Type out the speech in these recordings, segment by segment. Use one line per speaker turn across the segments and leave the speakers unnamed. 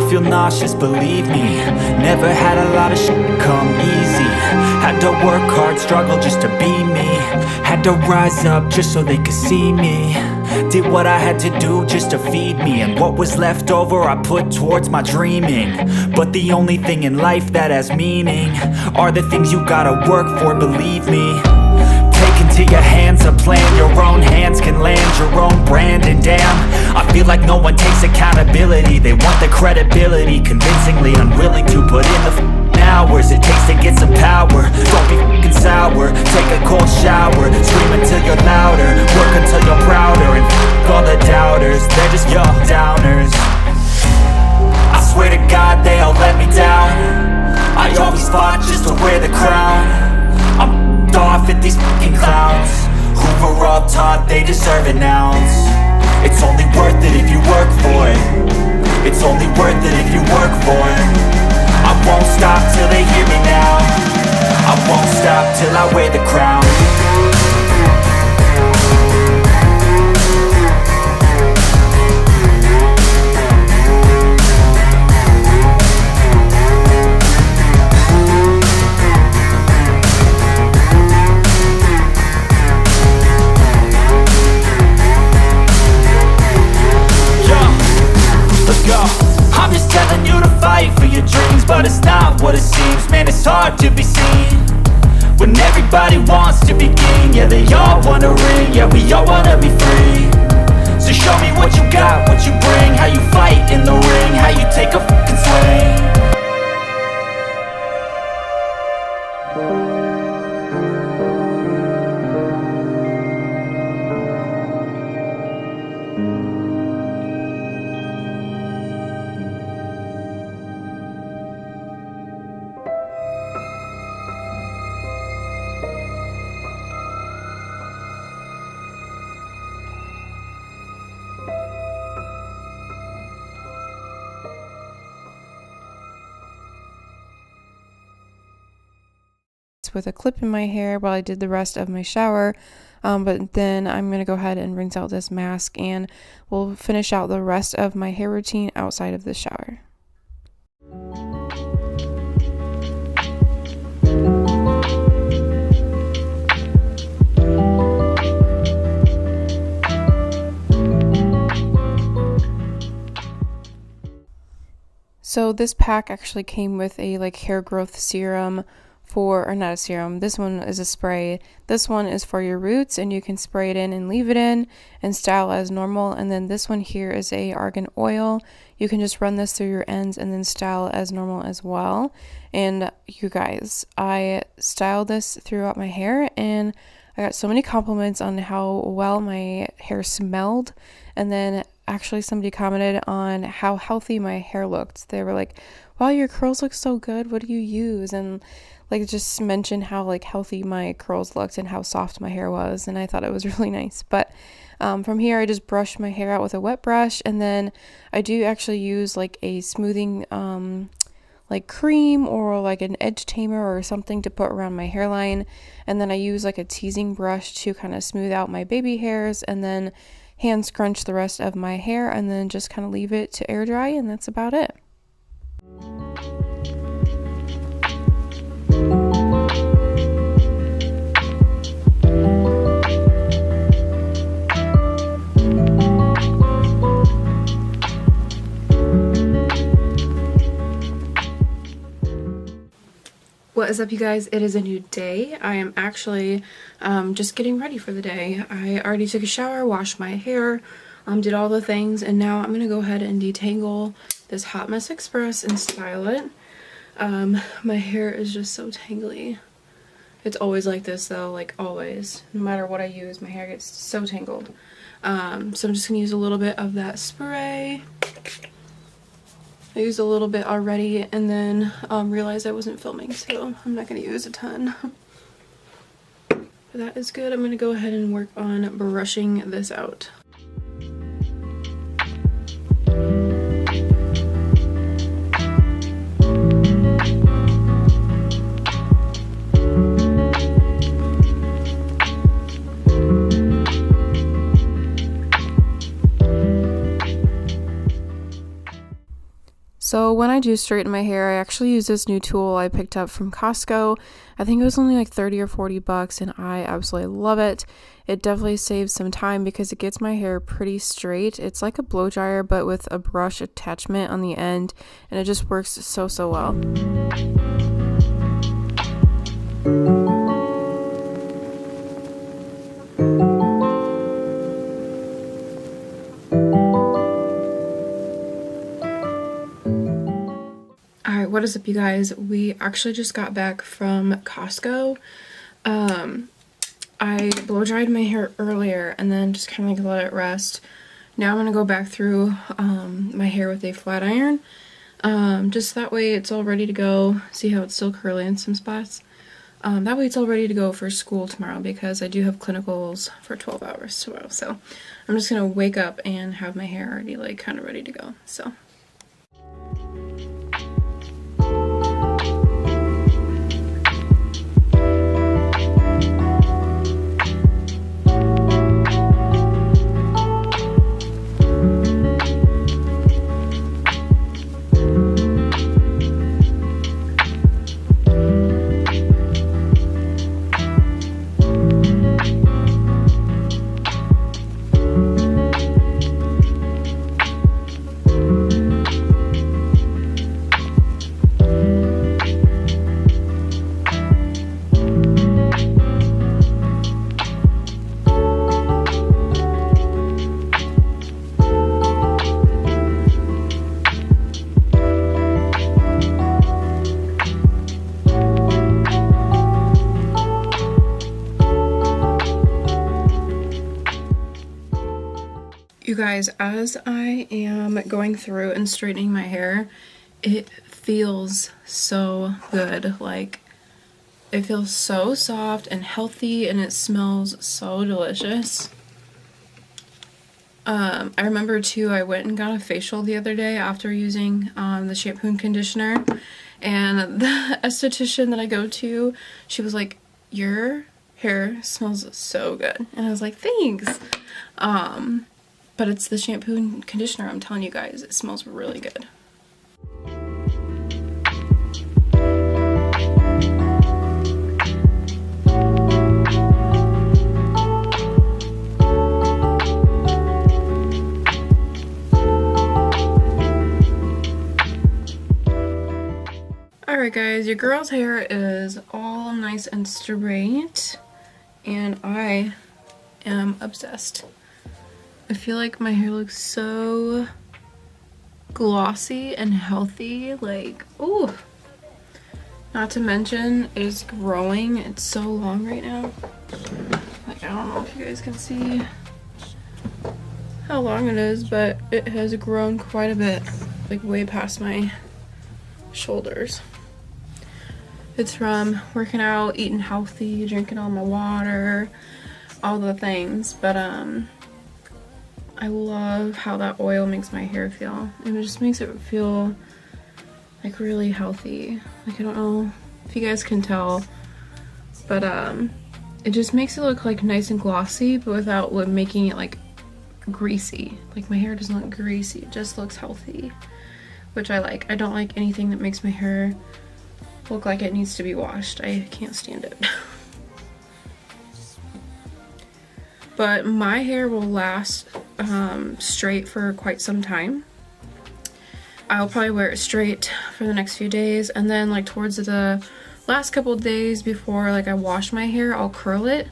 feel nauseous, believe me. Never had a lot of shit come easy. Had to work hard, struggle just to be me. Had to rise up just so they could see me. Did what I had to do just to feed me, and what was left over I put towards my dreaming. But the only thing in life that has meaning are the things you gotta work for, believe me. Take into your hands a plan, your own hands can land your own brand. And damn, I feel like no one takes accountability. They want the credibility, convincingly unwilling to put in the hours it takes to get some power. Don't be f***ing sour, take a cold shower. Scream until you're louder, work until you're prouder. And f*** all the doubters, they're just your downers. I swear to God they all let me down. I always fought just to wear the crown. I'm f***ed off at these f***ing clowns who were all taught they deserve an ounce. It's only worth it if you work for it. It's only worth it if you work for it. I won't stop till they hear me now. I won't stop till I wear the crown. I'm just telling you to fight for your dreams, but it's not what it seems. Man, it's hard to be seen when everybody wants to be king. Yeah, they all wanna ring, yeah, we all wanna be free. So show me what you got, what you bring, how you fight in the ring, how you take a fucking swing.
With a clip in my hair while I did the rest of my shower, but then I'm gonna go ahead and rinse out this mask and we'll finish out the rest of my hair routine outside of the shower. So this pack actually came with a hair growth serum or not a serum, this one is a spray. This one is for your roots and you can spray it in and leave it in and style as normal. And then this one here is a Argan Oil. You can just run this through your ends and then style as normal as well. And you guys, I styled this throughout my hair and I got so many compliments on how well my hair smelled. And then actually somebody commented on how healthy my hair looked. They were like, wow, your curls look so good, what do you use? And just mention how healthy my curls looked and how soft my hair was, and I thought it was really nice. But from here I just brush my hair out with a wet brush, and then I do actually use a smoothing cream or an edge tamer or something to put around my hairline, and then I use a teasing brush to kind of smooth out my baby hairs, and then hand scrunch the rest of my hair, and then just kind of leave it to air dry, and that's about it. What is up, you guys? It is a new day. I am actually just getting ready for the day. I already took a shower, washed my hair, did all the things, and now I'm gonna go ahead and detangle this Hot Mess Express and style it. My hair is just so tangly. It's always like this though, always. No matter what I use, my hair gets so tangled. So I'm just gonna use a little bit of that spray. I used a little bit already and then realized I wasn't filming, so I'm not going to use a ton. But that is good. I'm going to go ahead and work on brushing this out. So when I do straighten my hair, I actually use this new tool I picked up from Costco. I think it was only like 30 or 40 bucks and I absolutely love it. It definitely saves some time because it gets my hair pretty straight. It's like a blow dryer but with a brush attachment on the end, and it just works so well. Alright, what is up, you guys? We actually just got back from Costco. I blow dried my hair earlier and then just kind of like let it rest. Now I'm going to go back through my hair with a flat iron. Just that way it's all ready to go. See how it's still curly in some spots? That way it's all ready to go for school tomorrow because I do have clinicals for 12 hours tomorrow. So I'm just going to wake up and have my hair already like kind of ready to go. So. You guys, as I am going through and straightening my hair, it feels so good. Like, it feels so soft and healthy and it smells so delicious. I remember too, I went and got a facial the other day after using the shampoo and conditioner, and the esthetician that I go to, she was like, your hair smells so good. And I was like, thanks. But it's the shampoo and conditioner, I'm telling you guys, it smells really good. Alright guys, your girl's hair is all nice and straight, and I am obsessed. I feel like my hair looks so glossy and healthy, like, ooh. Not to mention, it is growing. It's so long right now. Like, I don't know if you guys can see how long it is, but it has grown quite a bit, like way past my shoulders. It's from working out, eating healthy, drinking all my water, all the things, but I love how that oil makes my hair feel. It just makes it feel like really healthy. Like, I don't know if you guys can tell, but it just makes it look like nice and glossy, but without making it like greasy. Like, my hair doesn't look greasy, it just looks healthy, which I like. I don't like anything that makes my hair look like it needs to be washed. I can't stand it. But my hair will last straight for quite some time. I'll probably wear it straight for the next few days, and then like towards the last couple of days before like I wash my hair, I'll curl it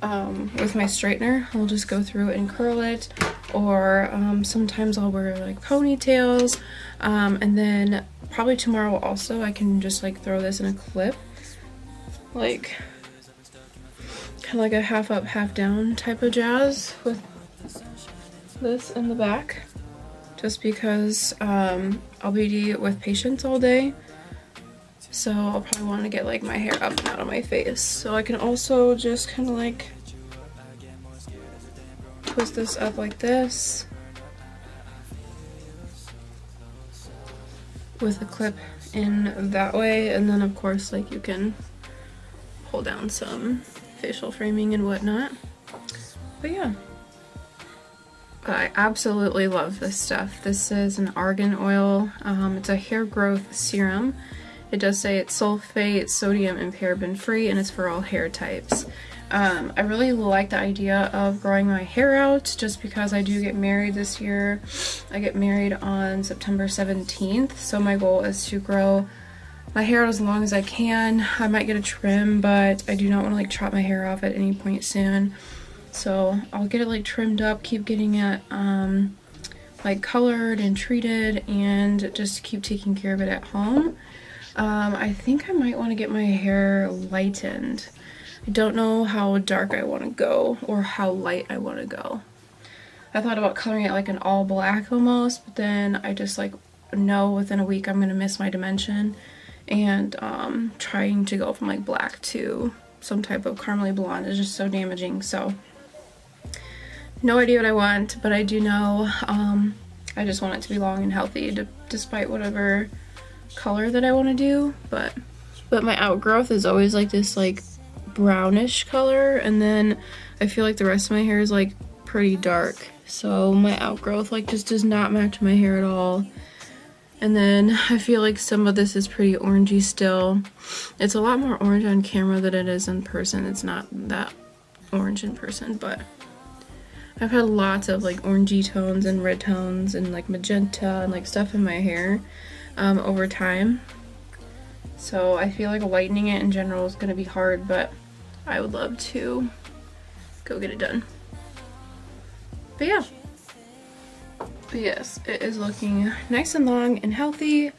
with my straightener. I'll just go through and curl it, or sometimes I'll wear like ponytails, and then probably tomorrow also I can just like throw this in a clip, like kind of like a half up, half down type of jazz with this in the back, just because I'll be with patients all day, so I'll probably want to get like my hair up and out of my face. So I can also just kind of like twist this up like this with a clip in that way, and then of course like you can pull down some facial framing and whatnot. But yeah, But I absolutely love this stuff. This is an Argan Oil. It's a hair growth serum. It does say it's sulfate, sodium, and paraben free, and it's for all hair types. I really like the idea of growing my hair out just because I do get married this year. I get married on September 17th, so my goal is to grow my hair out as long as I can. I might get a trim, but I do not want to like chop my hair off at any point soon. So I'll get it like trimmed up, keep getting it like colored and treated, and just keep taking care of it at home. I think I might want to get my hair lightened. I don't know how dark I want to go or how light I want to go. I thought about coloring it like an all black almost, but then I just like know within a week I'm going to miss my dimension, and trying to go from like black to some type of caramely blonde is just so damaging. So no idea what I want, but I do know I just want it to be long and healthy despite whatever color that I want to do. But my outgrowth is always like this like brownish color, and then I feel like the rest of my hair is like pretty dark, so my outgrowth like just does not match my hair at all. And then I feel like some of this is pretty orangey still. It's a lot more orange on camera than it is in person. It's not that orange in person, but I've had lots of like orangey tones and red tones and like magenta and like stuff in my hair over time. So I feel like lightening it in general is going to be hard, but I would love to go get it done. But yeah. But yes, it is looking nice and long and healthy,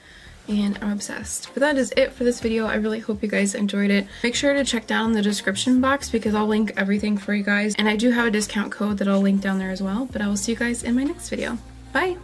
and I'm obsessed. But that is it for this video. I really hope you guys enjoyed it. Make sure to check down the description box because I'll link everything for you guys. And I do have a discount code that I'll link down there as well. But I will see you guys in my next video. Bye!